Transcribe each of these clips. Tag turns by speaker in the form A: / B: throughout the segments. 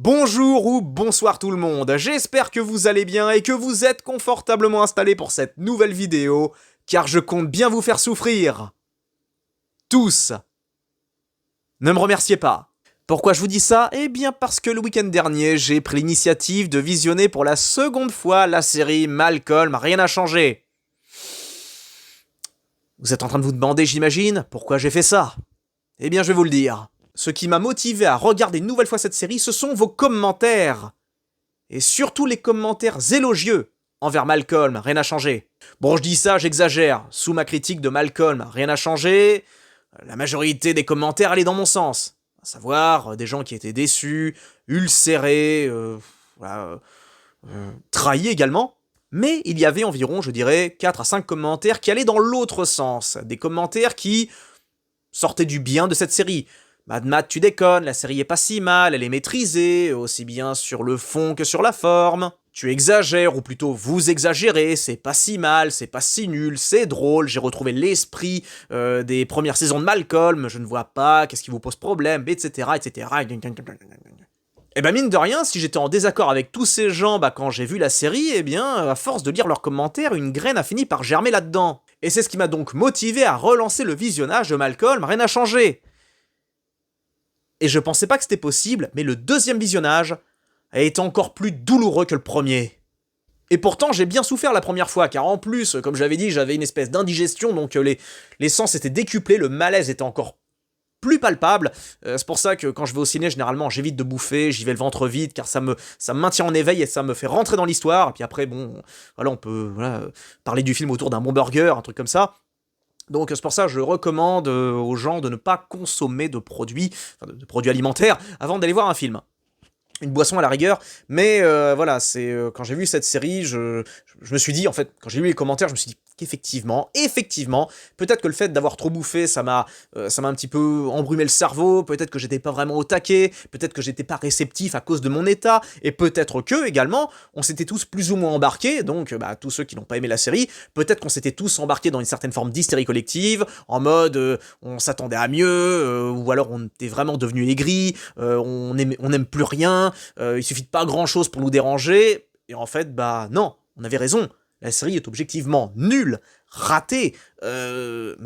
A: Bonjour ou bonsoir tout le monde, j'espère que vous allez bien et que vous êtes confortablement installés pour cette nouvelle vidéo, car je compte bien vous faire souffrir. Tous. Ne me remerciez pas. Pourquoi je vous dis ça? Eh bien parce que le week-end dernier, j'ai pris l'initiative de visionner pour la seconde fois la série Malcolm, rien n'a changé. Vous êtes en train de vous demander, j'imagine, pourquoi j'ai fait ça? Eh bien je vais vous le dire. Ce qui m'a motivé à regarder une nouvelle fois cette série, ce sont vos commentaires. Et surtout les commentaires élogieux envers Malcolm, rien n'a changé. Bon, je dis ça, j'exagère. Sous ma critique de Malcolm, rien n'a changé, la majorité des commentaires allaient dans mon sens. À savoir, des gens qui étaient déçus, ulcérés, voilà, trahis également. Mais il y avait environ, je dirais, 4 à 5 commentaires qui allaient dans l'autre sens. Des commentaires qui sortaient du bien de cette série. Mad Mad, tu déconnes, la série est pas si mal, elle est maîtrisée, aussi bien sur le fond que sur la forme. Tu exagères, ou plutôt vous exagérez, c'est pas si mal, c'est pas si nul, c'est drôle, j'ai retrouvé l'esprit des premières saisons de Malcolm, je ne vois pas, qu'est-ce qui vous pose problème, etc. etc. Et ben mine de rien, si j'étais en désaccord avec tous ces gens quand j'ai vu la série, eh bien, à force de lire leurs commentaires, une graine a fini par germer là-dedans. Et c'est ce qui m'a donc motivé à relancer le visionnage de Malcolm, rien n'a changé. Et je pensais pas que c'était possible, mais le deuxième visionnage a été encore plus douloureux que le premier. Et pourtant, j'ai bien souffert la première fois, car en plus, comme j'avais dit, j'avais une espèce d'indigestion, donc les sens étaient décuplés, le malaise était encore plus palpable. C'est pour ça que quand je vais au ciné, généralement, j'évite de bouffer, j'y vais le ventre vide, car ça me maintient en éveil et ça me fait rentrer dans l'histoire. Et puis après, bon, voilà, on peut parler du film autour d'un bon burger, un truc comme ça. Donc c'est pour ça que je recommande aux gens de ne pas consommer de produits alimentaires avant d'aller voir un film. Une boisson à la rigueur, mais voilà, c'est quand j'ai vu cette série, je me suis dit, en fait, quand j'ai lu les commentaires, je me suis dit qu'effectivement, peut-être que le fait d'avoir trop bouffé, ça m'a un petit peu embrumé le cerveau, peut-être que j'étais pas vraiment au taquet, peut-être que j'étais pas réceptif à cause de mon état, et peut-être que, également, on s'était tous plus ou moins embarqués, donc tous ceux qui n'ont pas aimé la série, peut-être qu'on s'était tous embarqués dans une certaine forme d'hystérie collective, en mode on s'attendait à mieux, ou alors on était vraiment devenu aigri, on n'aime plus rien, il suffit de pas grand chose pour nous déranger, et en fait, non, on avait raison, la série est objectivement nulle, ratée,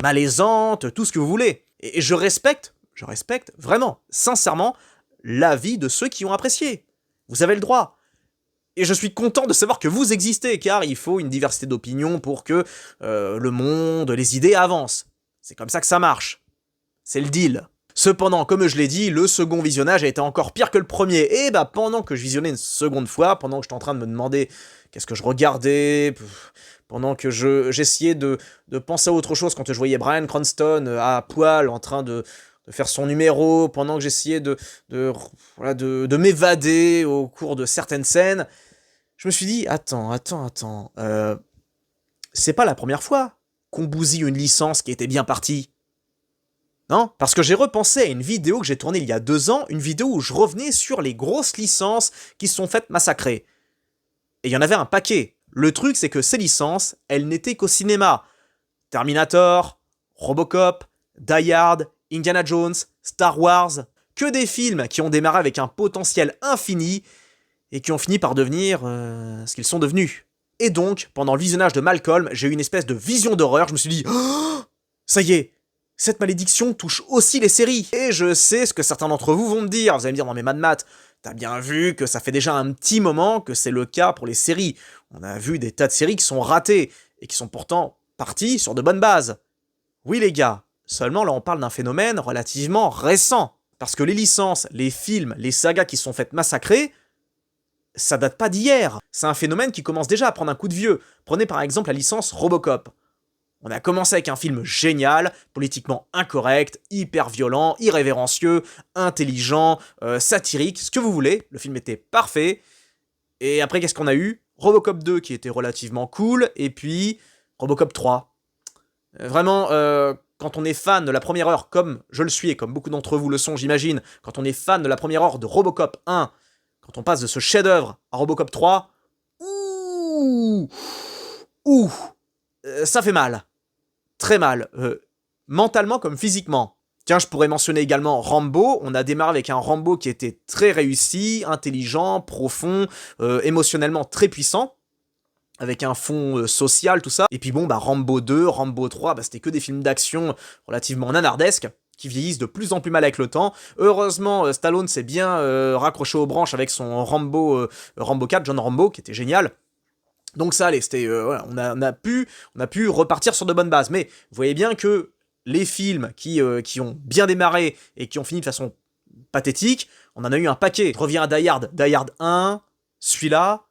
A: malaisante, tout ce que vous voulez. Et je respecte vraiment, sincèrement, l'avis de ceux qui ont apprécié. Vous avez le droit. Et je suis content de savoir que vous existez, car il faut une diversité d'opinions pour que le monde, les idées avancent. C'est comme ça que ça marche. C'est le deal. Cependant, comme je l'ai dit, le second visionnage a été encore pire que le premier. Et pendant que je visionnais une seconde fois, pendant que j'étais en train de me demander qu'est-ce que je regardais, pendant que j'essayais de penser à autre chose quand je voyais Bryan Cranston à poil en train de faire son numéro, pendant que j'essayais de m'évader au cours de certaines scènes, je me suis dit, attends, c'est pas la première fois qu'on bousille une licence qui était bien partie. Non, parce que j'ai repensé à une vidéo que j'ai tournée il y a 2 ans, une vidéo où je revenais sur les grosses licences qui se sont faites massacrer. Et il y en avait un paquet. Le truc, c'est que ces licences, elles n'étaient qu'au cinéma. Terminator, Robocop, Die Hard, Indiana Jones, Star Wars, que des films qui ont démarré avec un potentiel infini et qui ont fini par devenir ce qu'ils sont devenus. Et donc, pendant le visionnage de Malcolm, j'ai eu une espèce de vision d'horreur, je me suis dit oh, ça y est, cette malédiction touche aussi les séries. Et je sais ce que certains d'entre vous vont me dire. Vous allez me dire, non mais Mad Matt, t'as bien vu que ça fait déjà un petit moment que c'est le cas pour les séries. On a vu des tas de séries qui sont ratées, et qui sont pourtant parties sur de bonnes bases. Oui les gars, seulement là on parle d'un phénomène relativement récent. Parce que les licences, les films, les sagas qui se sont faites massacrer, ça date pas d'hier. C'est un phénomène qui commence déjà à prendre un coup de vieux. Prenez par exemple la licence Robocop. On a commencé avec un film génial, politiquement incorrect, hyper violent, irrévérencieux, intelligent, satirique, ce que vous voulez. Le film était parfait. Et après, qu'est-ce qu'on a eu? Robocop 2 qui était relativement cool, et puis Robocop 3. Vraiment, quand on est fan de la première heure, comme je le suis, et comme beaucoup d'entre vous le sont, j'imagine, quand on est fan de la première heure de Robocop 1, quand on passe de ce chef-d'œuvre à Robocop 3, ça fait mal. Très mal, mentalement comme physiquement. Tiens, je pourrais mentionner également Rambo. On a démarré avec un Rambo qui était très réussi, intelligent, profond, émotionnellement très puissant, avec un fond social, tout ça. Et puis bon, Rambo 2, Rambo 3, c'était que des films d'action relativement nanardesques, qui vieillissent de plus en plus mal avec le temps. Heureusement, Stallone s'est bien raccroché aux branches avec son Rambo 4, John Rambo, qui était génial. Donc ça allait, c'était, voilà, on a pu repartir sur de bonnes bases. Mais vous voyez bien que les films qui ont bien démarré et qui ont fini de façon pathétique, on en a eu un paquet. Je reviens à Die Hard 1, celui-là,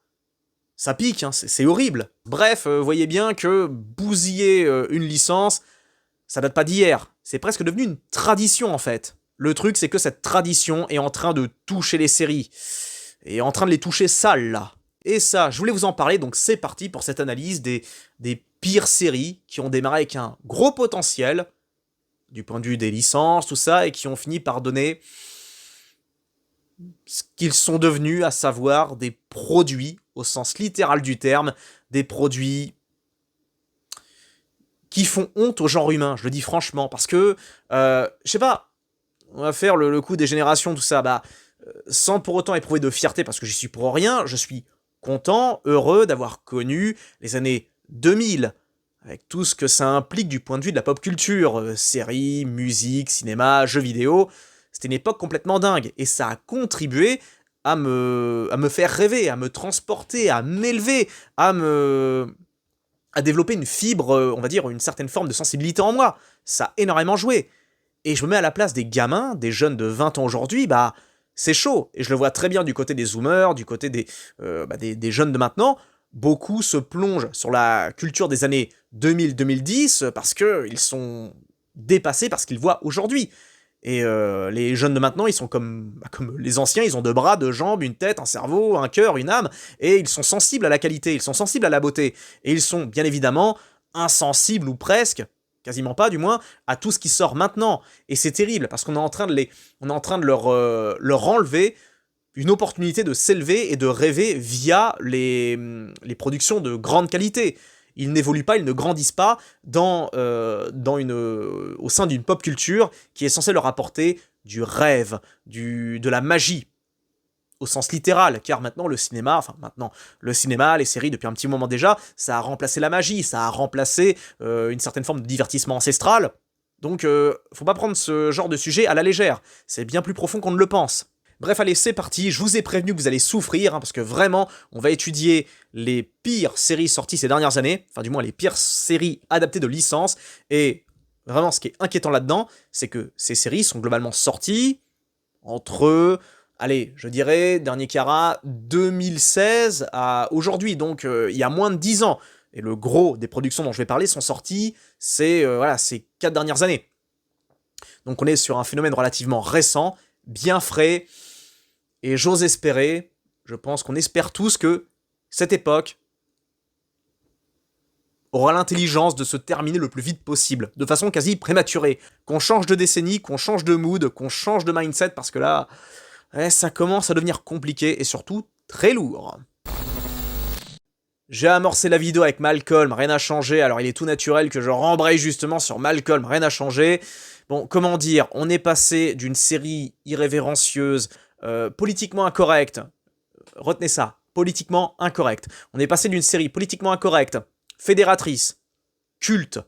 A: ça pique, hein, c'est horrible. Bref, vous voyez bien que bousiller une licence, ça date pas d'hier. C'est presque devenu une tradition en fait. Le truc, c'est que cette tradition est en train de toucher les séries. Et en train de les toucher sales, là. Et ça, je voulais vous en parler, donc c'est parti pour cette analyse des pires séries qui ont démarré avec un gros potentiel, du point de vue des licences, tout ça, et qui ont fini par donner ce qu'ils sont devenus, à savoir des produits, au sens littéral du terme, des produits qui font honte au genre humain, je le dis franchement, parce que, je sais pas, on va faire le coup des générations, tout ça, sans pour autant éprouver de fierté, parce que j'y suis pour rien, je suis content, heureux d'avoir connu les années 2000, avec tout ce que ça implique du point de vue de la pop culture, séries, musique, cinéma, jeux vidéo. C'était une époque complètement dingue, et ça a contribué à me faire rêver, à me transporter, à m'élever, à développer une fibre, on va dire, une certaine forme de sensibilité en moi. Ça a énormément joué. Et je me mets à la place des gamins, des jeunes de 20 ans aujourd'hui, c'est chaud. Et je le vois très bien du côté des zoomers, du côté des jeunes de maintenant. Beaucoup se plongent sur la culture des années 2000-2010 parce qu'ils sont dépassés par ce qu'ils voient aujourd'hui. Et les jeunes de maintenant, ils sont comme les anciens, ils ont 2 bras, 2 jambes, une tête, un cerveau, un cœur, une âme, et ils sont sensibles à la qualité, ils sont sensibles à la beauté. Et ils sont, bien évidemment, insensibles, ou presque, quasiment pas du moins, à tout ce qui sort maintenant. Et c'est terrible, parce qu'on est en train de leur enlever une opportunité de s'élever et de rêver via les productions de grande qualité. Ils n'évoluent pas, ils ne grandissent pas au sein d'une pop culture qui est censée leur apporter du rêve, de la magie, au sens littéral, car maintenant le cinéma, les séries depuis un petit moment déjà, ça a remplacé la magie, ça a remplacé une certaine forme de divertissement ancestral. Donc faut pas prendre ce genre de sujet à la légère, c'est bien plus profond qu'on ne le pense. Bref, allez, c'est parti, je vous ai prévenu que vous allez souffrir, parce que vraiment, on va étudier les pires séries sorties ces dernières années, enfin du moins les pires séries adaptées de licence, et vraiment ce qui est inquiétant là-dedans, c'est que ces séries sont globalement sorties entre, allez, je dirais, dernier carat, 2016 à aujourd'hui, donc il y a moins de 10 ans. Et le gros des productions dont je vais parler sont sorties ces 4 dernières années. Donc on est sur un phénomène relativement récent, bien frais, et j'ose espérer, je pense qu'on espère tous que cette époque aura l'intelligence de se terminer le plus vite possible, de façon quasi prématurée, qu'on change de décennie, qu'on change de mood, qu'on change de mindset, parce que là, ça commence à devenir compliqué, et surtout très lourd. J'ai amorcé la vidéo avec Malcolm, rien n'a changé, alors il est tout naturel que je rembraye justement sur Malcolm, rien n'a changé. Bon, comment dire, on est passé d'une série irrévérencieuse, politiquement incorrecte, retenez ça, politiquement incorrecte. On est passé d'une série politiquement incorrecte, fédératrice, culte,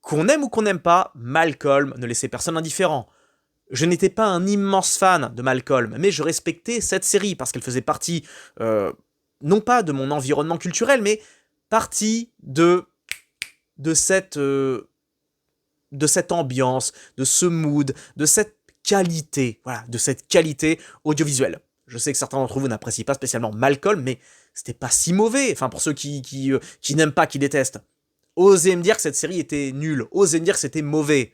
A: qu'on aime ou qu'on n'aime pas, Malcolm ne laissait personne indifférent. Je n'étais pas un immense fan de Malcolm, mais je respectais cette série parce qu'elle faisait partie, non pas de mon environnement culturel, mais partie de cette ambiance, de ce mood, de cette qualité, voilà, de cette qualité audiovisuelle. Je sais que certains d'entre vous n'apprécient pas spécialement Malcolm, mais c'était pas si mauvais, enfin pour ceux qui n'aiment pas, qui détestent. Osez me dire que cette série était nulle, osez me dire que c'était mauvais.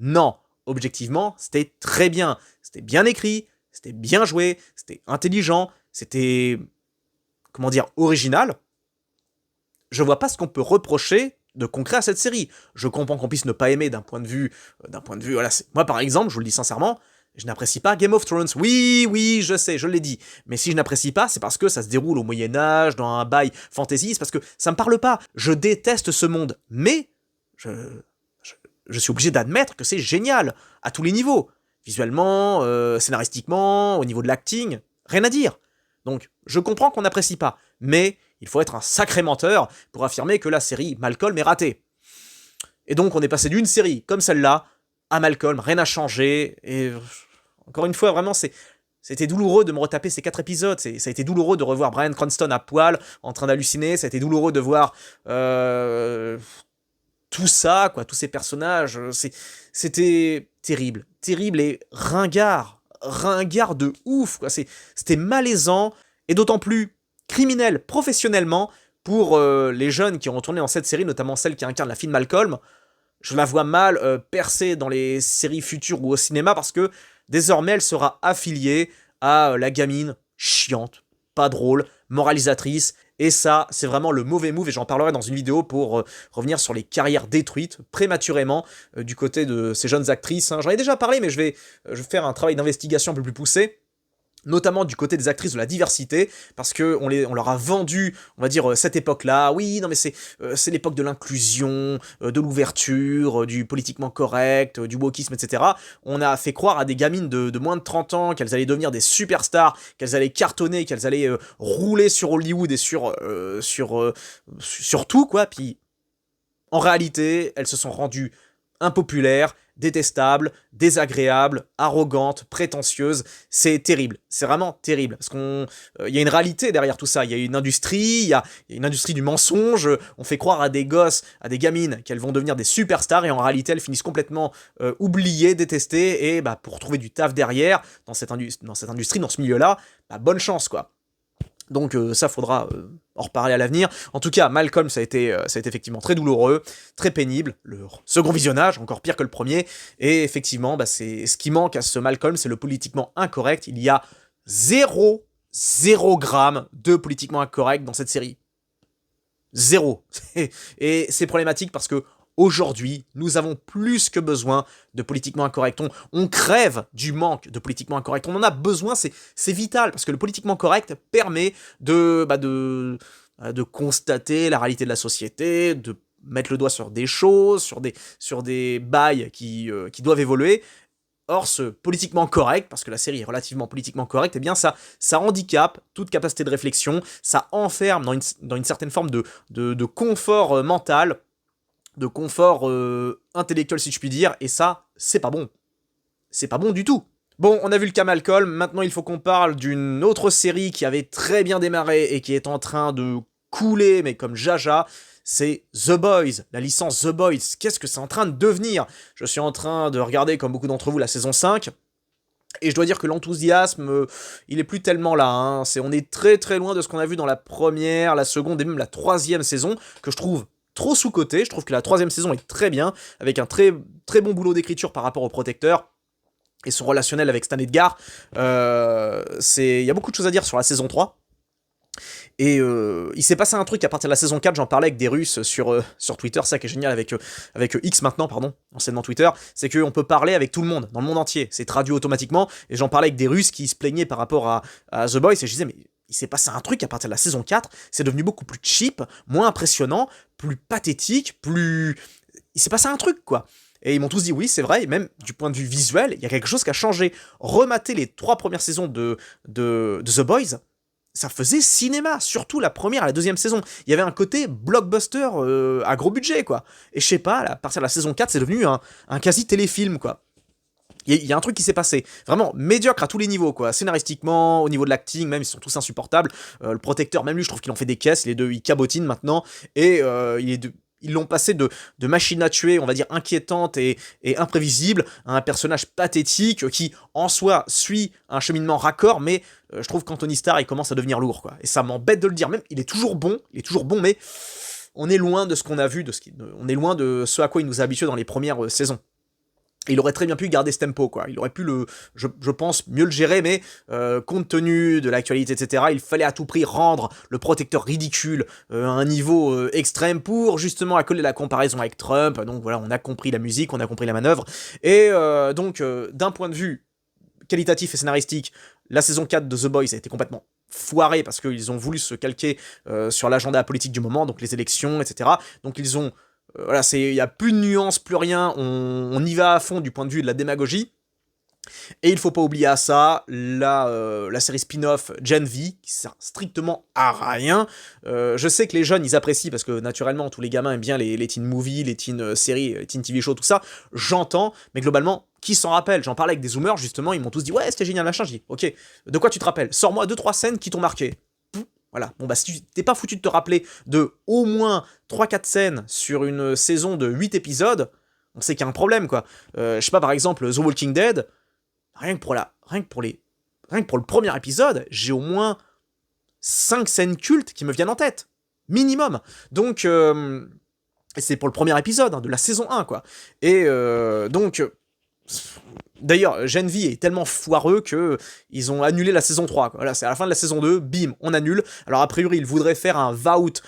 A: Non, objectivement, c'était très bien. C'était bien écrit, c'était bien joué, c'était intelligent, c'était, comment dire, original. Je vois pas ce qu'on peut reprocher de concret à cette série. Je comprends qu'on puisse ne pas aimer d'un point de vue, voilà. Moi, par exemple, je vous le dis sincèrement, je n'apprécie pas Game of Thrones. Oui, je sais, je l'ai dit. Mais si je n'apprécie pas, c'est parce que ça se déroule au Moyen-Âge, dans un bail fantasy, c'est parce que ça me parle pas. Je déteste ce monde. Mais, je suis obligé d'admettre que c'est génial, à tous les niveaux. Visuellement, scénaristiquement, au niveau de l'acting, rien à dire. Donc, je comprends qu'on n'apprécie pas, mais il faut être un sacré menteur pour affirmer que la série Malcolm est ratée. Et donc, on est passé d'une série comme celle-là à Malcolm, rien n'a changé, et encore une fois, vraiment, c'était douloureux de me retaper ces 4 épisodes, ça a été douloureux de revoir Bryan Cranston à poil, en train d'halluciner, ça a été douloureux de voir tout ça, quoi, tous ces personnages, c'était terrible, terrible et ringard de ouf, quoi, c'était malaisant, et d'autant plus criminel professionnellement pour les jeunes qui ont retourné dans cette série, notamment celle qui incarne la fille de Malcolm. Je la vois mal percer dans les séries futures ou au cinéma parce que désormais elle sera affiliée à la gamine chiante, pas drôle, moralisatrice, et ça, c'est vraiment le mauvais move, et j'en parlerai dans une vidéo pour revenir sur les carrières détruites prématurément du côté de ces jeunes actrices. Hein. J'en ai déjà parlé, mais je vais faire un travail d'investigation un peu plus poussé, notamment du côté des actrices de la diversité, parce que on leur a vendu, on va dire, cette époque-là, oui, non mais c'est l'époque de l'inclusion, de l'ouverture, du politiquement correct, du wokisme, etc. On a fait croire à des gamines de moins de 30 ans qu'elles allaient devenir des superstars, qu'elles allaient cartonner, qu'elles allaient rouler sur Hollywood et sur tout, quoi, puis en réalité, elles se sont rendues impopulaires, détestables, désagréables, arrogantes, prétentieuses. C'est terrible, c'est vraiment terrible. Parce qu'il y a une réalité derrière tout ça. Il y a une industrie, il y a une industrie du mensonge. On fait croire à des gosses, à des gamines, qu'elles vont devenir des superstars, et en réalité, elles finissent complètement oubliées, détestées, et pour trouver du taf derrière, dans cette industrie, dans ce milieu-là, bonne chance, quoi. Donc ça, faudra en reparler à l'avenir. En tout cas, Malcolm, ça a été effectivement très douloureux, très pénible. Le second visionnage, encore pire que le premier. Et effectivement, c'est ce qui manque à ce Malcolm, c'est le politiquement incorrect. Il y a 0 gramme de politiquement incorrect dans cette série. 0. Et c'est problématique parce que aujourd'hui, nous avons plus que besoin de politiquement incorrect. On crève du manque de politiquement incorrect. On en a besoin, c'est vital, parce que le politiquement correct permet de constater la réalité de la société, de mettre le doigt sur des choses, sur des bails qui doivent évoluer. Or, ce politiquement correct, parce que la série est relativement politiquement correcte, eh bien ça handicape toute capacité de réflexion, ça enferme dans une certaine forme de confort mental, de confort intellectuel, si je puis dire, et ça, c'est pas bon. C'est pas bon du tout. Bon, on a vu le cas Malcolm, maintenant il faut qu'on parle d'une autre série qui avait très bien démarré et qui est en train de couler, mais comme jaja, c'est The Boys, la licence The Boys. Qu'est-ce que c'est en train de devenir? Je suis en train de regarder, comme beaucoup d'entre vous, la saison 5, et je dois dire que l'enthousiasme, il est plus tellement là. Hein. On est très très loin de ce qu'on a vu dans la première, la seconde et même la troisième saison, que je trouve trop sous-coté. Je trouve que la troisième saison est très bien, avec un très, très bon boulot d'écriture par rapport au Protecteur et son relationnel avec Stan Edgar. Il y a beaucoup de choses à dire sur la saison 3. Et il s'est passé un truc à partir de la saison 4, j'en parlais avec des Russes sur Twitter, ça qui est génial avec X maintenant, pardon, anciennement Twitter, c'est qu'on peut parler avec tout le monde, dans le monde entier, c'est traduit automatiquement, et j'en parlais avec des Russes qui se plaignaient par rapport à The Boys, et je disais, mais il s'est passé un truc à partir de la saison 4, c'est devenu beaucoup plus cheap, moins impressionnant, plus pathétique, Il s'est passé un truc, quoi. Et ils m'ont tous dit oui, c'est vrai, et même du point de vue visuel, il y a quelque chose qui a changé. Remater les 3 premières saisons de The Boys, ça faisait cinéma, surtout la première et la deuxième saison. Il y avait un côté blockbuster à gros budget, quoi. Et je sais pas, à partir de la saison 4, c'est devenu un quasi-téléfilm, quoi. Il y a un truc qui s'est passé, vraiment médiocre à tous les niveaux, quoi. Scénaristiquement, au niveau de l'acting, même, ils sont tous insupportables. Le Protecteur, même lui, je trouve qu'il en fait des caisses, les deux, ils cabotinent maintenant, et ils l'ont passé de machine à tuer, on va dire inquiétante et imprévisible, à un personnage pathétique qui, en soi, suit un cheminement raccord, mais je trouve qu'Anthony Starr, il commence à devenir lourd, quoi. Et ça m'embête de le dire, même, il est toujours bon, mais on est loin de ce qu'on a vu, on est loin de ce à quoi il nous a habitués dans les premières saisons. Et il aurait très bien pu garder ce tempo, quoi. Il aurait pu je pense, mieux le gérer, mais compte tenu de l'actualité, etc., il fallait à tout prix rendre le Protecteur ridicule à un niveau extrême pour justement accoler la comparaison avec Trump. Donc voilà, on a compris la musique, on a compris la manœuvre. Et donc, d'un point de vue qualitatif et scénaristique, la saison 4 de The Boys a été complètement foirée parce qu'ils ont voulu se calquer sur l'agenda politique du moment, donc les élections, etc. Donc ils ont Voilà, il y a plus de nuances, plus rien, on y va à fond du point de vue de la démagogie. Et il faut pas oublier à ça la série spin-off Gen V, qui sert strictement à rien. Je sais que les jeunes, ils apprécient, parce que naturellement, tous les gamins aiment bien les teen movies, les teen séries, les teen TV shows, tout ça. J'entends, mais globalement, qui s'en rappelle? J'en parlais avec des zoomers, justement, ils m'ont tous dit « Ouais, c'était génial, machin ». Je dis « Ok, de quoi tu te rappelles? Sors-moi 2-3 scènes qui t'ont marqué. » Voilà, bon bah si tu t'es pas foutu de te rappeler de au moins 3-4 scènes sur une saison de 8 épisodes, on sait qu'il y a un problème, quoi. Je sais pas, par exemple, The Walking Dead, rien que pour le premier épisode, j'ai au moins 5 scènes cultes qui me viennent en tête. Minimum. Donc, c'est pour le premier épisode, hein, de la saison 1, quoi. Et donc, d'ailleurs, Gen V est tellement foireux que ils ont annulé la saison 3. Quoi. Voilà, c'est à la fin de la saison 2, bim, on annule. Alors a priori, ils voudraient faire un Vout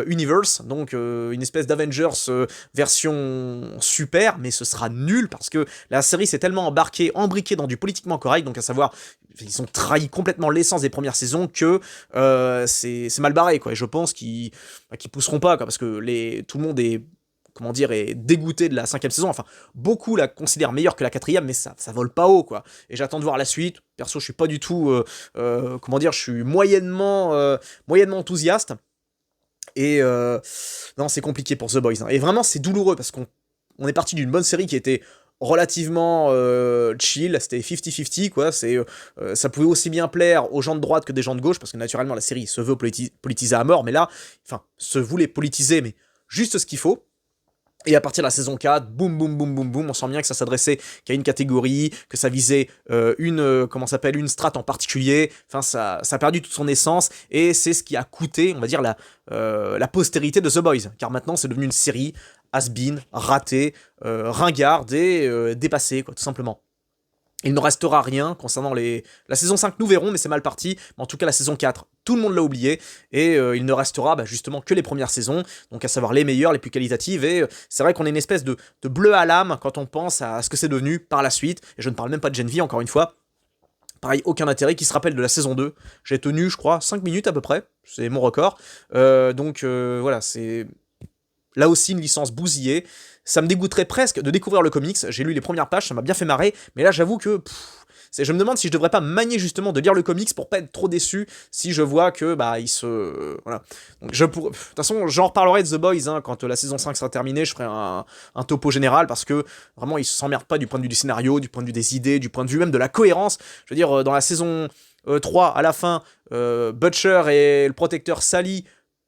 A: Universe, donc une espèce d'Avengers version super, mais ce sera nul parce que la série s'est tellement embriquée dans du politiquement correct, donc à savoir, ils ont trahi complètement l'essence des premières saisons que c'est mal barré, quoi. Et je pense qu'ils pousseront pas, quoi, parce que tout le monde est dégoûté de la 5e saison. Enfin, beaucoup la considèrent meilleure que la 4e, mais ça vole pas haut, quoi. Et j'attends de voir la suite. Perso, je suis pas du tout, je suis moyennement enthousiaste. Et non, c'est compliqué pour The Boys. Hein. Et vraiment, c'est douloureux parce qu'on est parti d'une bonne série qui était relativement chill, c'était 50-50, quoi. Ça pouvait aussi bien plaire aux gens de droite que des gens de gauche, parce que naturellement, la série se veut politisée à mort, mais là, enfin, se voulait politiser, mais juste ce qu'il faut. Et à partir de la saison 4, boum, boum, boum, boum, boum, on sent bien que ça s'adressait qu'à une catégorie, que ça visait une strate en particulier. Enfin, ça a perdu toute son essence, et c'est ce qui a coûté, on va dire, la postérité de The Boys. Car maintenant, c'est devenu une série has-been, ratée, ringarde et dépassée, quoi, tout simplement. Il ne restera rien concernant la saison 5, nous verrons, mais c'est mal parti. Mais en tout cas, la saison 4, tout le monde l'a oublié. Et il ne restera justement que les premières saisons, donc à savoir les meilleures, les plus qualitatives. Et c'est vrai qu'on est une espèce de bleu à l'âme quand on pense à ce que c'est devenu par la suite. Et je ne parle même pas de Gen V, encore une fois. Pareil, aucun intérêt, qui se rappelle de la saison 2. J'ai tenu, je crois, 5 minutes à peu près. C'est mon record. Donc voilà, c'est là aussi une licence bousillée. Ça me dégoûterait presque de découvrir le comics. J'ai lu les premières pages, ça m'a bien fait marrer, mais là j'avoue que je me demande si je devrais pas manier justement de lire le comics pour pas être trop déçu si je vois que voilà. Donc de toute façon, j'en reparlerai de The Boys, hein, quand la saison 5 sera terminée, je ferai un topo général, parce que vraiment ils s'emmerdent pas du point de vue du scénario, du point de vue des idées, du point de vue même de la cohérence. Je veux dire, dans la saison 3, à la fin, Butcher et le protecteur Sally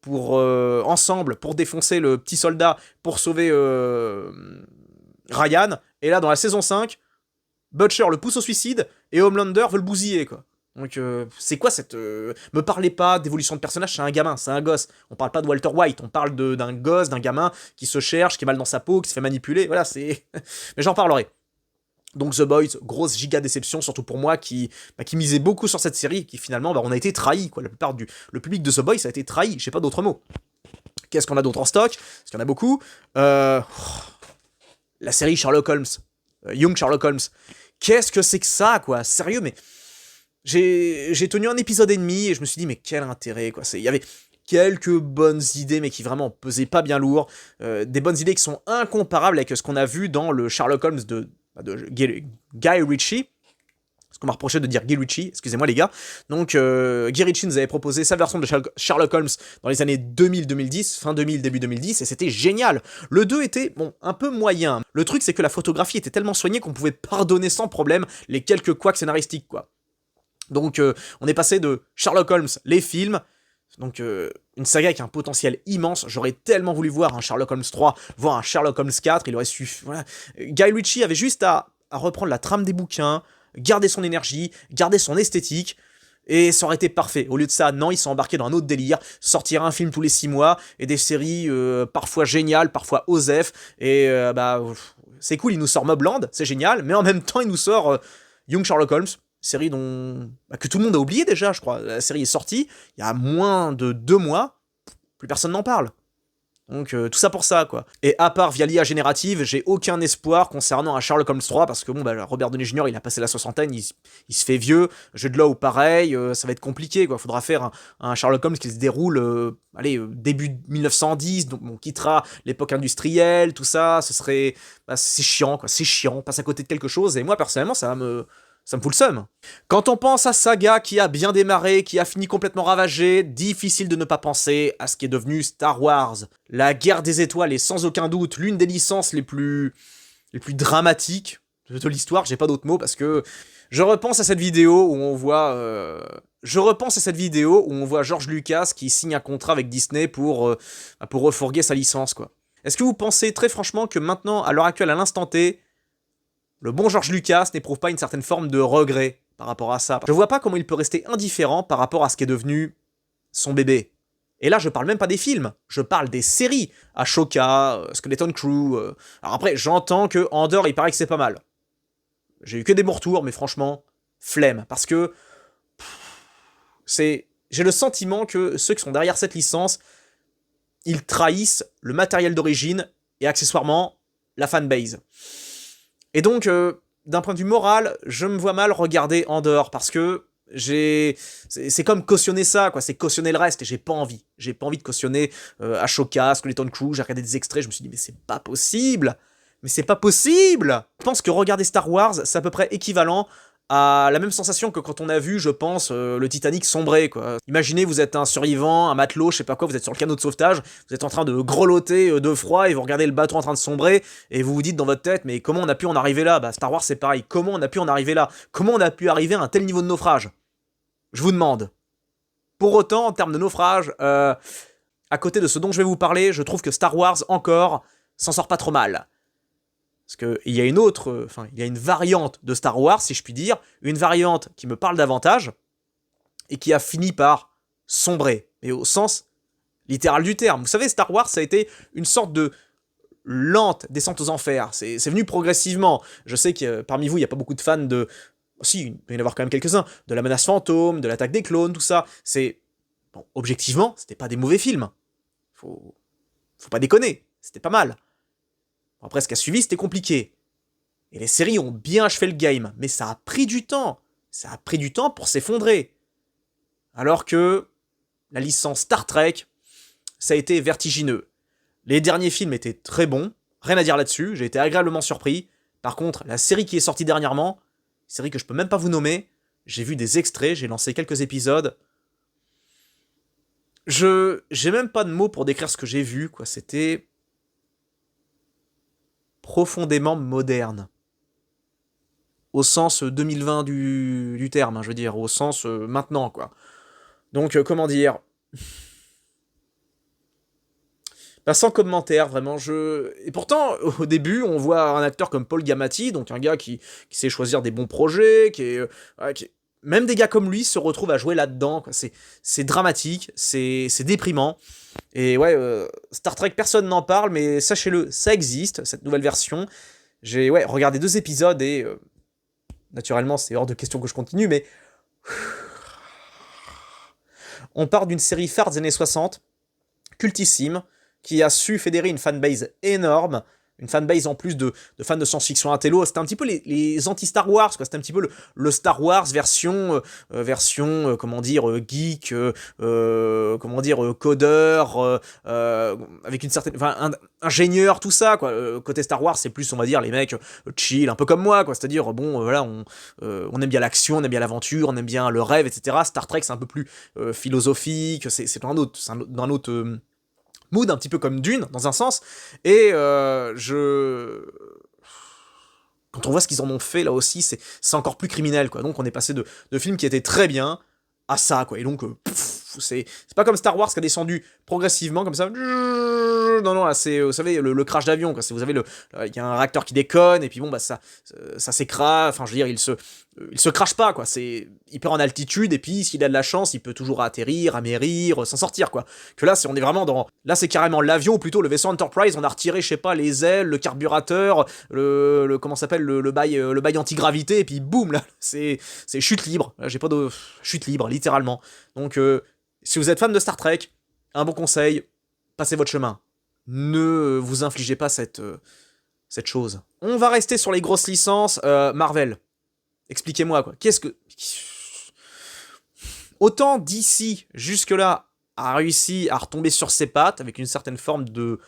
A: ensemble pour défoncer le petit soldat pour sauver Ryan, et là dans la saison 5, Butcher le pousse au suicide et Homelander veut le bousiller, quoi. Donc c'est quoi cette... Me parlez pas d'évolution de personnage, c'est un gamin, c'est un gosse. On parle pas de Walter White, on parle d'un gosse, d'un gamin qui se cherche, qui est mal dans sa peau, qui se fait manipuler, voilà, c'est... Mais j'en parlerai. Donc The Boys, grosse giga déception, surtout pour moi qui misait beaucoup sur cette série, qui finalement, on a été trahi, quoi. Le public de The Boys a été trahi, j'ai pas d'autres mots. Qu'est-ce qu'on a d'autre en stock? Parce qu'il y en a beaucoup. La série Sherlock Holmes, Young Sherlock Holmes. Qu'est-ce que c'est que ça, quoi? Sérieux, mais j'ai tenu un épisode et demi et je me suis dit, mais quel intérêt, quoi. Il y avait quelques bonnes idées, mais qui vraiment pesaient pas bien lourd. Des bonnes idées qui sont incomparables avec ce qu'on a vu dans le Sherlock Holmes de Guy Ritchie. Ce qu'on m'a reproché de dire Guy Ritchie, excusez-moi les gars. Donc Guy Ritchie nous avait proposé sa version de Sherlock Holmes dans les années 2000-2010, fin 2000, début 2010, et c'était génial. Le 2 était, un peu moyen. Le truc, c'est que la photographie était tellement soignée qu'on pouvait pardonner sans problème les quelques couacs scénaristiques, quoi. Donc on est passé de Sherlock Holmes, les films, donc une saga avec un potentiel immense. J'aurais tellement voulu voir un Sherlock Holmes 3, voir un Sherlock Holmes 4, il aurait su... Voilà. Guy Ritchie avait juste à reprendre la trame des bouquins, garder son énergie, garder son esthétique, et ça aurait été parfait. Au lieu de ça, non, il s'est embarqué dans un autre délire, sortir un film tous les 6 mois, et des séries parfois géniales, parfois osef, et c'est cool, il nous sort Mobland, c'est génial, mais en même temps, il nous sort Young Sherlock Holmes, série que tout le monde a oublié déjà, je crois. La série est sortie il y a moins de 2 mois, plus personne n'en parle. Donc tout ça pour ça, quoi. Et à part via l'IA générative, j'ai aucun espoir concernant un Sherlock Holmes 3, parce que bon, bah, Robert Downey Jr., il a passé la soixantaine, il se fait vieux, Jude Law pareil, ça va être compliqué, quoi. Faudra faire un Sherlock Holmes qui se déroule, début 1910, donc on quittera l'époque industrielle, tout ça, ce serait... Bah, c'est chiant, quoi, c'est chiant, on passe à côté de quelque chose, et moi, personnellement, ça me fout le seum. Quand on pense à Saga qui a bien démarré, qui a fini complètement ravagé, difficile de ne pas penser à ce qui est devenu Star Wars. La guerre des étoiles est sans aucun doute l'une des licences les plus dramatiques de l'histoire, j'ai pas d'autres mots parce que je repense à cette vidéo où on voit George Lucas qui signe un contrat avec Disney pour refourguer sa licence, quoi. Est-ce que vous pensez très franchement que maintenant, à l'heure actuelle, à l'instant T, le bon George Lucas n'éprouve pas une certaine forme de regret par rapport à ça? Je vois pas comment il peut rester indifférent par rapport à ce qui est devenu son bébé. Et là, je parle même pas des films, je parle des séries. Ashoka, Skeleton Crew... Alors après, j'entends que Andor, il paraît que c'est pas mal. J'ai eu que des bons retours, mais franchement, flemme. Parce que... J'ai le sentiment que ceux qui sont derrière cette licence, ils trahissent le matériel d'origine et accessoirement la fanbase. Et donc, d'un point de vue moral, je me vois mal regarder Andor, parce que c'est comme cautionner ça, quoi, c'est cautionner le reste, et j'ai pas envie de cautionner Ashoka, Skeleton Crew. J'ai regardé des extraits, je me suis dit, mais c'est pas possible, je pense que regarder Star Wars, c'est à peu près équivalent à la même sensation que quand on a vu, je pense, le Titanic sombrer, quoi. Imaginez, vous êtes un survivant, un matelot, je sais pas quoi, vous êtes sur le canot de sauvetage, vous êtes en train de grelotter de froid, et vous regardez le bateau en train de sombrer, et vous vous dites dans votre tête, mais comment on a pu en arriver là? Bah, Star Wars, c'est pareil, comment on a pu en arriver là? Comment on a pu arriver à un tel niveau de naufrage? Je vous demande. Pour autant, en termes de naufrage, à côté de ce dont je vais vous parler, je trouve que Star Wars, encore, s'en sort pas trop mal. Parce qu'il y a il y a une variante de Star Wars, si je puis dire, une variante qui me parle davantage, et qui a fini par sombrer, mais au sens littéral du terme. Vous savez, Star Wars, ça a été une sorte de lente descente aux enfers. C'est venu progressivement. Je sais que parmi vous, il n'y a pas beaucoup de fans de... Si, il peut y en avoir quand même quelques-uns. De la menace fantôme, de l'attaque des clones, tout ça. Bon, objectivement, c'était pas des mauvais films. Faut pas déconner. C'était pas mal. Après, ce qui a suivi, c'était compliqué. Et les séries ont bien achevé le game, mais ça a pris du temps. Ça a pris du temps pour s'effondrer. Alors que la licence Star Trek, ça a été vertigineux. Les derniers films étaient très bons, rien à dire là-dessus, j'ai été agréablement surpris. Par contre, la série qui est sortie dernièrement, série que je peux même pas vous nommer, j'ai vu des extraits, j'ai lancé quelques épisodes. J'ai même pas de mots pour décrire ce que j'ai vu, quoi. C'était profondément moderne. Au sens 2020 du terme, hein, je veux dire, au sens maintenant, quoi. Donc, comment dire... Bah, sans commentaire, vraiment, Et pourtant, au début, on voit un acteur comme Paul Giamatti, donc un gars qui sait choisir des bons projets, Même des gars comme lui se retrouvent à jouer là-dedans, quoi. C'est dramatique, c'est déprimant. Et ouais, Star Trek, personne n'en parle, mais sachez-le, ça existe, cette nouvelle version. J'ai regardé 2 épisodes et... naturellement, c'est hors de question que je continue, mais... On part d'une série phare des années 60, cultissime, qui a su fédérer une fanbase énorme, une fanbase en plus de fans de science-fiction intello. C'était un petit peu les anti-Star Wars, quoi. C'était un petit peu le Star Wars version comment dire, geek, comment dire, codeur, avec une certaine... Enfin, ingénieur, tout ça, quoi. Côté Star Wars, c'est plus, on va dire, les mecs chill, un peu comme moi, quoi. C'est-à-dire, bon, voilà, on aime bien l'action, on aime bien l'aventure, on aime bien le rêve, etc. Star Trek, c'est un peu plus philosophique, c'est d'un autre mood, un petit peu comme Dune, dans un sens, et quand on voit ce qu'ils en ont fait, là aussi, c'est encore plus criminel, quoi. Donc on est passé de films qui étaient très bien à ça, quoi. Et donc, c'est pas comme Star Wars qui a descendu progressivement, comme ça. Non, là, c'est, vous savez, le crash d'avion, quoi. Vous avez il y a un réacteur qui déconne, et puis bon, bah, ça s'écrase, enfin, je veux dire, il se crache pas, quoi. Il part en altitude, et puis, s'il a de la chance, il peut toujours atterrir, amérir, s'en sortir, quoi. Que là, on est vraiment là, c'est carrément l'avion, ou plutôt le vaisseau Enterprise, on a retiré, je sais pas, les ailes, le carburateur, comment s'appelle, le bail anti-gravité, et puis boum, là, c'est chute libre. Là, j'ai pas de chute libre, littéralement. Donc, si vous êtes fan de Star Trek, un bon conseil, passez votre chemin. ne vous infligez pas cette chose. On va rester sur les grosses licences. Marvel, expliquez-moi, quoi. Qu'est-ce que... Autant DC, jusque-là, a réussi à retomber sur ses pattes avec une certaine forme de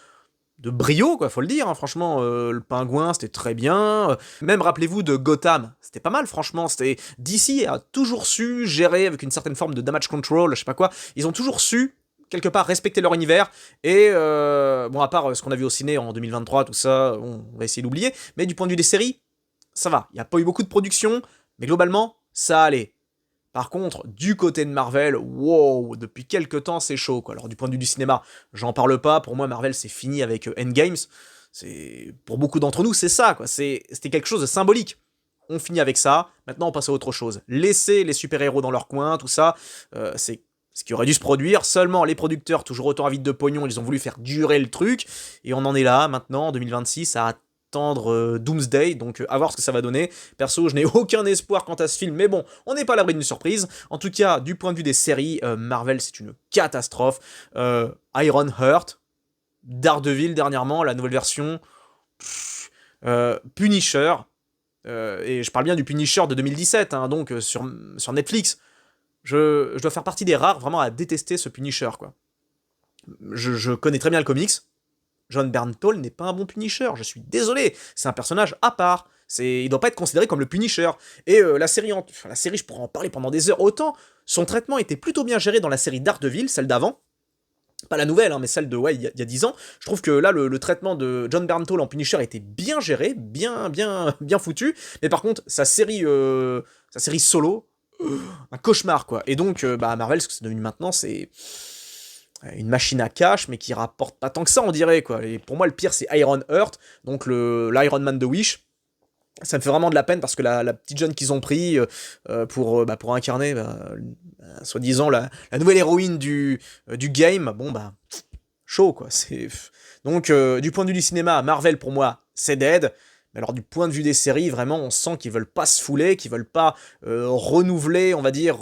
A: brio, quoi, faut le dire, hein. Franchement, le Pingouin, c'était très bien. Même, rappelez-vous de Gotham, c'était pas mal, franchement. DC a toujours su gérer avec une certaine forme de damage control, je sais pas quoi. Ils ont toujours su, quelque part, respecter leur univers. Et, bon, à part ce qu'on a vu au ciné en 2023, tout ça, on va essayer d'oublier. Mais du point de vue des séries, ça va. Il n'y a pas eu beaucoup de production, mais globalement, ça allait. Par contre, du côté de Marvel, wow, depuis quelques temps, c'est chaud, quoi. Alors, du point de vue du cinéma, j'en parle pas. Pour moi, Marvel, c'est fini avec Endgames. Pour beaucoup d'entre nous, c'est ça, quoi. C'était quelque chose de symbolique. On finit avec ça. Maintenant, on passe à autre chose. Laisser les super-héros dans leur coin, tout ça, c'est ce qui aurait dû se produire. Seulement, les producteurs, toujours autant avides de pognon, ils ont voulu faire durer le truc. Et on en est là, maintenant, en 2026, à attendre Doomsday, donc à voir ce que ça va donner. Perso, je n'ai aucun espoir quant à ce film, mais bon, on n'est pas à l'abri d'une surprise. En tout cas, du point de vue des séries, Marvel, c'est une catastrophe. Iron Heart, Daredevil dernièrement, la nouvelle version, Punisher, et je parle bien du Punisher de 2017, hein, donc sur Netflix. Je dois faire partie des rares vraiment à détester ce Punisher, quoi. Je connais très bien le comics. John Bernthal n'est pas un bon Punisher, je suis désolé, c'est un personnage à part, il doit pas être considéré comme le Punisher. Et la série, je pourrais en parler pendant des heures, autant son traitement était plutôt bien géré dans la série Daredevil, celle d'avant, pas la nouvelle, hein, mais celle de, ouais, il y a 10 ans, je trouve que là, le traitement de John Bernthal en Punisher était bien géré, bien foutu, mais par contre, sa série solo, un cauchemar, quoi. Et donc, Marvel, ce que c'est devenu maintenant, c'est une machine à cash, mais qui rapporte pas tant que ça, on dirait, quoi. Et pour moi, le pire, c'est Iron Heart, donc l'Iron Man de Wish. Ça me fait vraiment de la peine parce que la petite jeune qu'ils ont pris pour incarner, soi-disant, la nouvelle héroïne du game, bon, chaud, quoi. Donc, du point de vue du cinéma, Marvel, pour moi, c'est dead. Mais alors, du point de vue des séries, vraiment, on sent qu'ils veulent pas se fouler, qu'ils veulent pas renouveler, on va dire,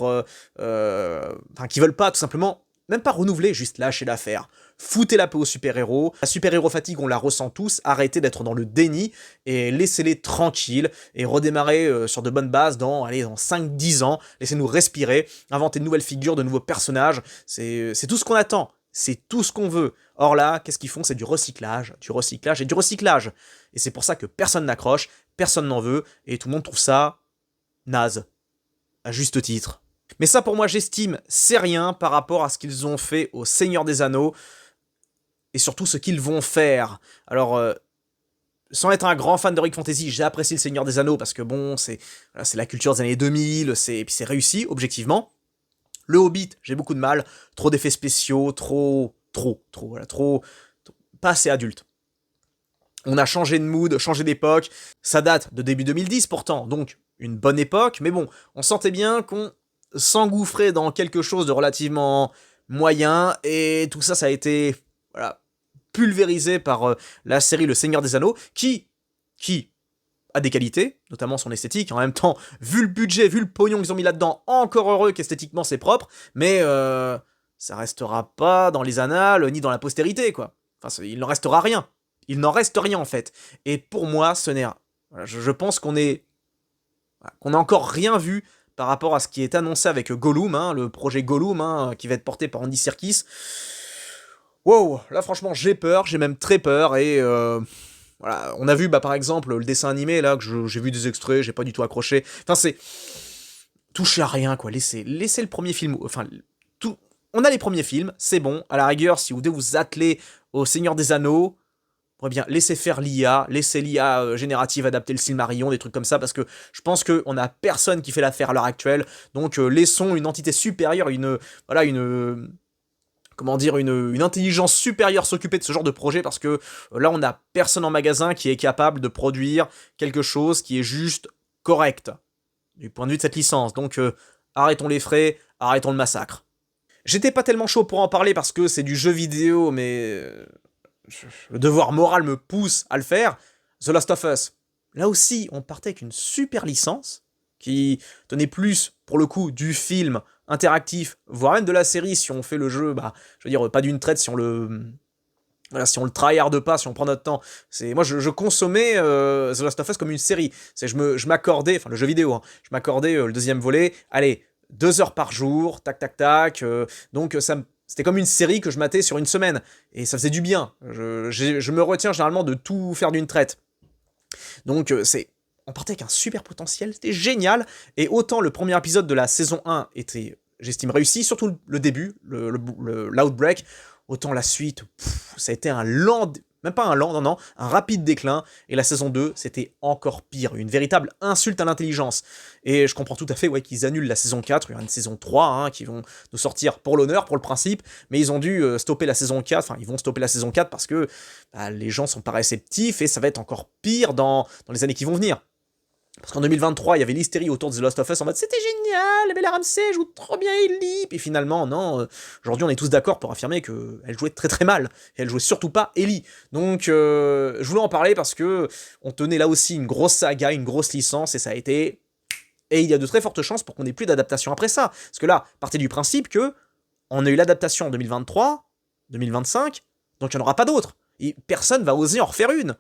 A: qu'ils veulent pas, tout simplement, même pas renouveler, juste lâcher l'affaire. Foutez la paix aux super-héros. La super-héros fatigue, on la ressent tous. Arrêtez d'être dans le déni et laissez-les tranquilles et redémarrer sur de bonnes bases dans 5-10 ans. Laissez-nous respirer, inventer de nouvelles figures, de nouveaux personnages. C'est tout ce qu'on attend. C'est tout ce qu'on veut. Or là, qu'est-ce qu'ils font? C'est du recyclage et du recyclage. Et c'est pour ça que personne n'accroche, personne n'en veut, et tout le monde trouve ça naze. À juste titre. Mais ça, pour moi, j'estime, c'est rien par rapport à ce qu'ils ont fait au Seigneur des Anneaux, et surtout ce qu'ils vont faire. Alors, sans être un grand fan de Rick Fantasy, j'ai apprécié le Seigneur des Anneaux, parce que bon, c'est la culture des années 2000, et puis c'est réussi, objectivement. Le Hobbit, j'ai beaucoup de mal, trop d'effets spéciaux, trop, pas assez adulte. On a changé de mood, changé d'époque, ça date de début 2010 pourtant, donc une bonne époque, mais bon, on sentait bien qu'on s'engouffrait dans quelque chose de relativement moyen, et tout ça, ça a été pulvérisé par la série Le Seigneur des Anneaux, qui a des qualités, notamment son esthétique, en même temps, vu le budget, vu le pognon qu'ils ont mis là-dedans, encore heureux qu'esthétiquement c'est propre, mais ça restera pas dans les annales, ni dans la postérité, quoi. Enfin, il n'en restera rien. Il n'en reste rien, en fait. Et pour moi, ce n'est... Je pense qu'on n'a encore rien vu par rapport à ce qui est annoncé avec Gollum, hein, le projet Gollum, hein, qui va être porté par Andy Serkis. Wow, là franchement j'ai peur, j'ai même très peur, et voilà, on a vu par exemple le dessin animé là, que j'ai vu des extraits, j'ai pas du tout accroché, enfin c'est... Touchez à rien, quoi, laissez le premier film, enfin, tout... On a les premiers films, c'est bon, à la rigueur, si vous devez vous atteler au Seigneur des Anneaux, eh bien, laissez faire l'IA, laissez l'IA générative adapter le Silmarillion, des trucs comme ça, parce que je pense qu'on a personne qui fait l'affaire à l'heure actuelle, donc laissons une entité supérieure, une intelligence supérieure s'occuper de ce genre de projet, parce que là, on n'a personne en magasin qui est capable de produire quelque chose qui est juste correct, du point de vue de cette licence, donc arrêtons les frais, arrêtons le massacre. J'étais pas tellement chaud pour en parler parce que c'est du jeu vidéo, mais le devoir moral me pousse à le faire. The Last of Us. Là aussi, on partait avec une super licence qui tenait plus, pour le coup, du film interactif, voire même de la série si on fait le jeu, je veux dire, pas d'une traite si on le Voilà, si on le tryhard pas, si on prend notre temps, moi je consommais The Last of Us comme une série. Je m'accordais, enfin le jeu vidéo, hein, je m'accordais le deuxième volet, allez, 2 heures par jour, tac tac tac. Donc c'était comme une série que je matais sur une semaine et ça faisait du bien. Je me retiens généralement de tout faire d'une traite. Donc on partait avec un super potentiel, c'était génial. Et autant le premier épisode de la saison 1 était, j'estime, réussi, surtout le début, l'outbreak, autant la suite, ça a été un lent, même pas un lent, non, non, un rapide déclin. Et la saison 2, c'était encore pire, une véritable insulte à l'intelligence. Et je comprends tout à fait, ouais, qu'ils annulent la saison 4, il y aura une saison 3, hein, qui vont nous sortir pour l'honneur, pour le principe, mais ils ont dû stopper la saison 4, enfin, ils vont stopper la saison 4 parce que les gens sont pas réceptifs et ça va être encore pire dans les années qui vont venir. Parce qu'en 2023, il y avait l'hystérie autour de The Last of Us en mode c'était génial, Bella Ramsey joue trop bien Ellie. Et finalement, non, aujourd'hui on est tous d'accord pour affirmer qu'elle jouait très très mal. Et elle jouait surtout pas Ellie. Donc je voulais en parler parce que on tenait là aussi une grosse saga, une grosse licence, et ça a été. Et il y a de très fortes chances pour qu'on ait plus d'adaptation après ça. Parce que là, partez du principe que on a eu l'adaptation en 2023, 2025, donc il n'y en aura pas d'autres. Et personne va oser en refaire une.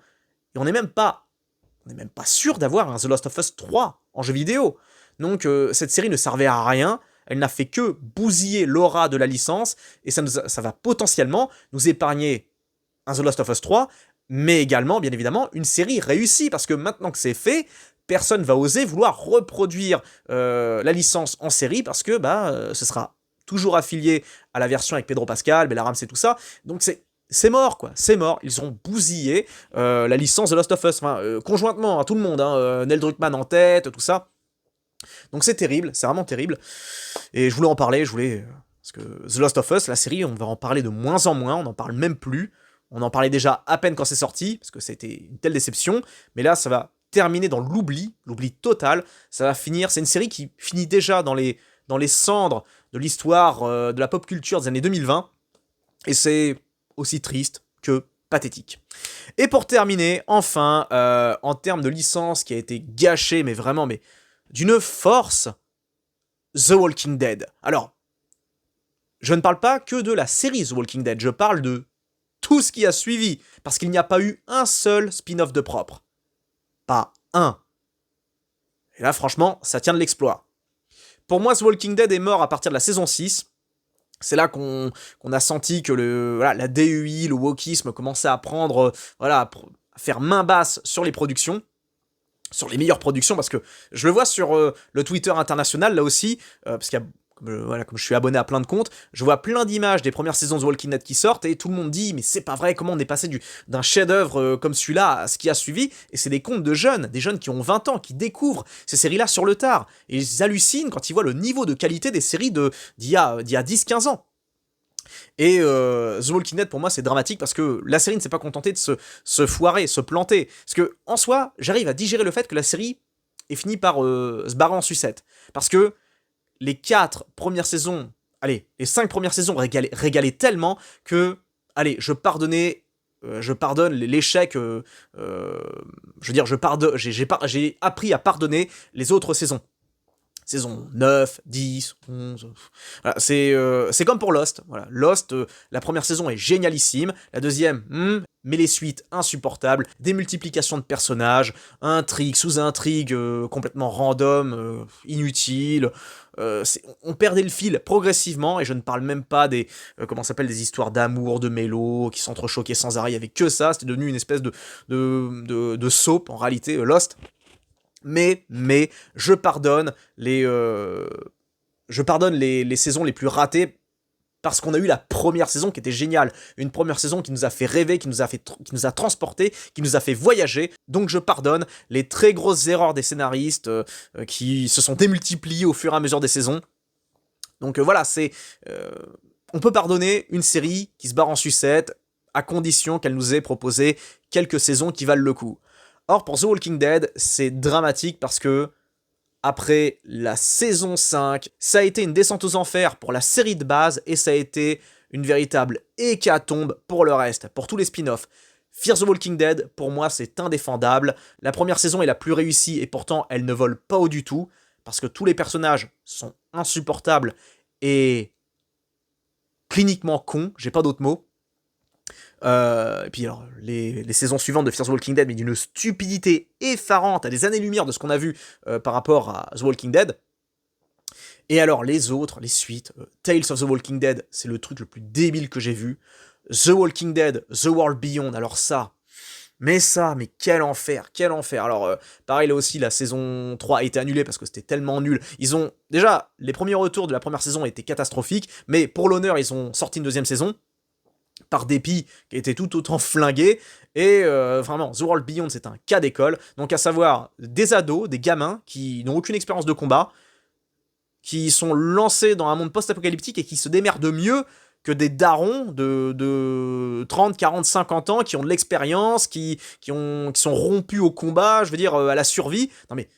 A: Et on n'est même pas sûr d'avoir un The Last of Us 3 en jeu vidéo. Donc cette série ne servait à rien, elle n'a fait que bousiller l'aura de la licence, et ça va potentiellement nous épargner un The Last of Us 3, mais également, bien évidemment, une série réussie, parce que maintenant que c'est fait, personne va oser vouloir reproduire la licence en série, parce que ce sera toujours affilié à la version avec Pedro Pascal, Bella Ramsey et tout ça, donc c'est mort, quoi, c'est mort. Ils ont bousillé la licence de Last of Us, enfin, conjointement à tout le monde, hein, Neil Druckmann en tête, tout ça. Donc c'est terrible, c'est vraiment terrible. Et je voulais en parler, parce que The Last of Us, la série, on va en parler de moins en moins, on n'en parle même plus. On en parlait déjà à peine quand c'est sorti, parce que c'était une telle déception, mais là, ça va terminer dans l'oubli total. Ça va finir, c'est une série qui finit déjà dans les cendres de l'histoire de la pop culture des années 2020, et c'est aussi triste que pathétique. Et pour terminer, enfin, en termes de licence qui a été gâchée, mais vraiment, mais d'une force, The Walking Dead. Alors, je ne parle pas que de la série The Walking Dead, je parle de tout ce qui a suivi, parce qu'il n'y a pas eu un seul spin-off de propre. Pas un. Et là, franchement, ça tient de l'exploit. Pour moi, The Walking Dead est mort à partir de la saison 6, c'est là qu'on a senti que la DEI, le wokisme commençait à prendre, à faire main basse sur les productions, sur les meilleures productions, parce que je le vois sur le Twitter international, là aussi, parce qu'il y a, comme je suis abonné à plein de comptes, je vois plein d'images des premières saisons de Walking Dead qui sortent, et tout le monde dit, mais c'est pas vrai, comment on est passé d'un chef-d'œuvre comme celui-là à ce qui a suivi, et c'est des comptes de jeunes, des jeunes qui ont 20 ans, qui découvrent ces séries-là sur le tard, et ils hallucinent quand ils voient le niveau de qualité des séries d'il y a 10-15 ans. Et The Walking Dead, pour moi, c'est dramatique parce que la série ne s'est pas contentée de se foirer, se planter. Parce que, en soi, j'arrive à digérer le fait que la série est finie par se barrer en sucette. Parce que les 4 premières saisons, allez, les 5 premières saisons régalaient tellement que, allez, je pardonne l'échec, je veux dire, j'ai appris à pardonner les autres saisons. Saison 9, 10, 11... Voilà, c'est comme pour Lost. Voilà. Lost, la première saison est génialissime, la deuxième, mais les suites insupportables, des multiplications de personnages, intrigues, sous-intrigues complètement random, inutiles. On perdait le fil progressivement, et je ne parle même pas des des histoires d'amour, de mélo, qui s'entrechoquaient sans arrêt, il n'y avait que ça, c'était devenu une espèce de soap en réalité, Lost. Mais je pardonne les saisons les plus ratées, parce qu'on a eu la première saison qui était géniale, une première saison qui nous a fait rêver, qui nous a transporté, qui nous a fait voyager. Donc je pardonne les très grosses erreurs des scénaristes qui se sont démultipliées au fur et à mesure des saisons. Donc voilà, on peut pardonner une série qui se barre en sucette à condition qu'elle nous ait proposé quelques saisons qui valent le coup. Or, pour The Walking Dead, c'est dramatique parce que, après la saison 5, ça a été une descente aux enfers pour la série de base, et ça a été une véritable hécatombe pour le reste, pour tous les spin-offs. Fear the Walking Dead, pour moi, c'est indéfendable. La première saison est la plus réussie, et pourtant, elle ne vole pas haut du tout, parce que tous les personnages sont insupportables et cliniquement cons, j'ai pas d'autres mots. Et puis alors, les saisons suivantes de Fear the Walking Dead, mais d'une stupidité effarante, à des années-lumière de ce qu'on a vu par rapport à The Walking Dead. Et alors, les autres, les suites, Tales of the Walking Dead, c'est le truc le plus débile que j'ai vu. The Walking Dead, The World Beyond, alors ça, mais quel enfer, quel enfer. Alors, pareil, là aussi, la saison 3 a été annulée parce que c'était tellement nul. Ils ont, déjà, les premiers retours de la première saison étaient catastrophiques, mais pour l'honneur, ils ont sorti une deuxième saison, par dépit, qui était tout autant flingué, et vraiment, The World Beyond, c'est un cas d'école, donc à savoir, des ados, des gamins, qui n'ont aucune expérience de combat, qui sont lancés dans un monde post-apocalyptique et qui se démerdent mieux que des darons de 30, 40, 50 ans qui ont de l'expérience, qui sont rompus au combat, je veux dire, à la survie. Non mais,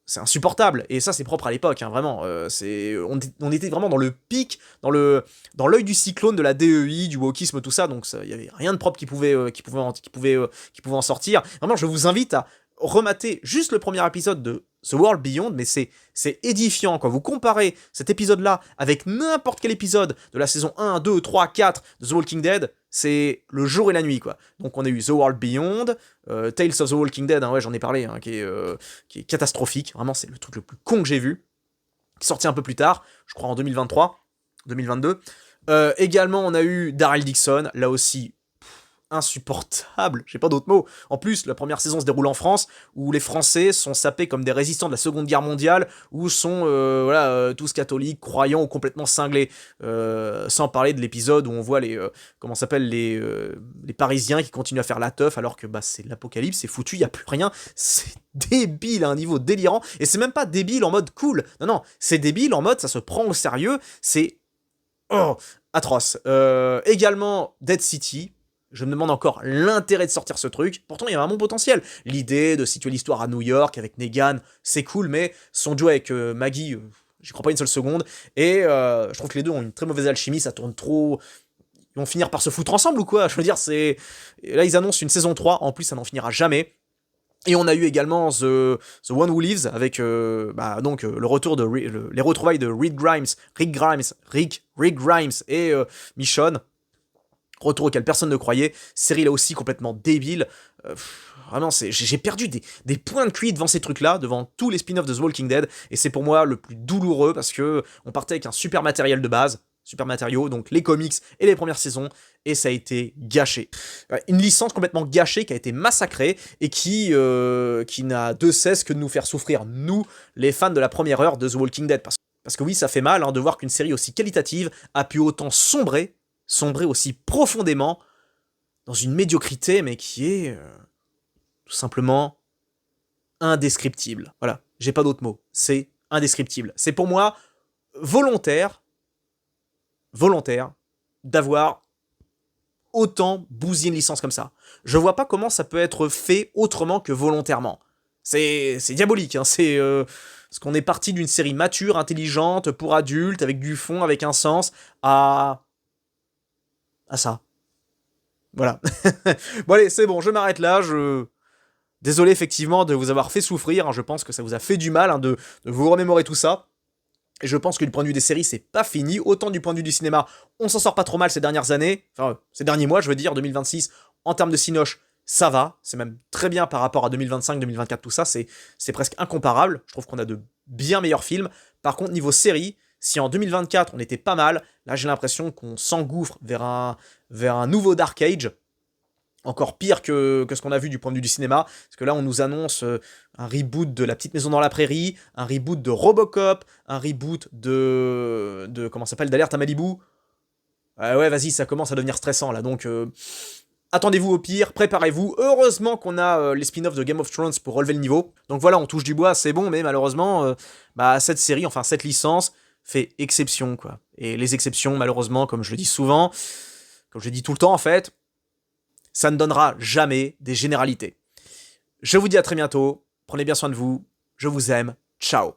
A: c'est insupportable. Et ça, c'est propre à l'époque, hein, vraiment. On était vraiment dans le pic, dans l'œil du cyclone de la DEI, du wokisme, tout ça. Donc, il n'y avait rien de propre qui pouvait en sortir. Vraiment, je vous invite à remater juste le premier épisode de The World Beyond, mais c'est édifiant, quoi. Vous comparez cet épisode-là avec n'importe quel épisode de la saison 1, 2, 3, 4 de The Walking Dead, c'est le jour et la nuit, quoi. Donc on a eu The World Beyond, Tales of the Walking Dead, hein, ouais, j'en ai parlé, hein, qui est catastrophique, vraiment, c'est le truc le plus con que j'ai vu, qui est sorti un peu plus tard, je crois en 2023, 2022. Également, on a eu Daryl Dixon, là aussi, insupportable, j'ai pas d'autres mots. En plus, la première saison se déroule en France, où les Français sont sapés comme des résistants de la Seconde Guerre mondiale, où sont tous catholiques, croyants ou complètement cinglés. Sans parler de l'épisode où on voit les Parisiens qui continuent à faire la teuf alors que c'est l'apocalypse, c'est foutu, y a plus rien. C'est débile à un niveau délirant, et c'est même pas débile en mode cool. Non, c'est débile en mode ça se prend au sérieux, c'est atroce. Également Dead City. Je me demande encore l'intérêt de sortir ce truc. Pourtant, il y a un bon potentiel. L'idée de situer l'histoire à New York avec Negan, c'est cool, mais son duo avec Maggie, j'y crois pas une seule seconde. Et je trouve que les deux ont une très mauvaise alchimie, ça tourne trop. Ils vont finir par se foutre ensemble ou quoi? Je veux dire, c'est. Là, ils annoncent une saison 3, en plus, ça n'en finira jamais. Et on a eu également The One Who Lives avec le retour de les retrouvailles de Rick Grimes et Michonne. Retour auquel personne ne croyait, série là aussi complètement débile. Vraiment, j'ai perdu des points de QI devant ces trucs-là, devant tous les spin-offs de The Walking Dead, et c'est pour moi le plus douloureux parce que on partait avec un super matériel de base, super matériaux, donc les comics et les premières saisons, et ça a été gâché. Une licence complètement gâchée qui a été massacrée et qui n'a de cesse que de nous faire souffrir, nous, les fans de la première heure de The Walking Dead. Parce que oui, ça fait mal de voir qu'une série aussi qualitative a pu autant sombrer aussi profondément dans une médiocrité, mais qui est tout simplement indescriptible. Voilà, j'ai pas d'autres mots, c'est indescriptible. C'est pour moi volontaire d'avoir autant bousillé une licence comme ça. Je vois pas comment ça peut être fait autrement que volontairement. C'est diabolique, hein, c'est... parce qu'on est parti d'une série mature, intelligente, pour adultes, avec du fond, avec un sens, à ça. Voilà. Bon allez, c'est bon, je m'arrête là, Désolé effectivement de vous avoir fait souffrir, hein, je pense que ça vous a fait du mal de vous remémorer tout ça. Et je pense que du point de vue des séries, c'est pas fini. Autant du point de vue du cinéma, on s'en sort pas trop mal ces dernières années, enfin ces derniers mois, je veux dire, 2026, en termes de cinoche, ça va, c'est même très bien par rapport à 2025, 2024, tout ça, c'est presque incomparable. Je trouve qu'on a de bien meilleurs films. Par contre, niveau série, si en 2024 on était pas mal, là j'ai l'impression qu'on s'engouffre vers un nouveau Dark Age, encore pire que ce qu'on a vu du point de vue du cinéma, parce que là on nous annonce un reboot de La Petite Maison dans la Prairie, un reboot de Robocop, un reboot de comment ça s'appelle, d'Alerte à Malibu. Ouais, vas-y, ça commence à devenir stressant là, donc attendez-vous au pire, préparez-vous. Heureusement qu'on a les spin-offs de Game of Thrones pour relever le niveau. Donc voilà, on touche du bois, c'est bon, mais malheureusement, cette série, enfin cette licence, fait exception, quoi. Et les exceptions, malheureusement, comme je le dis souvent, comme je le dis tout le temps en fait, ça ne donnera jamais des généralités. Je vous dis à très bientôt, prenez bien soin de vous, je vous aime, ciao.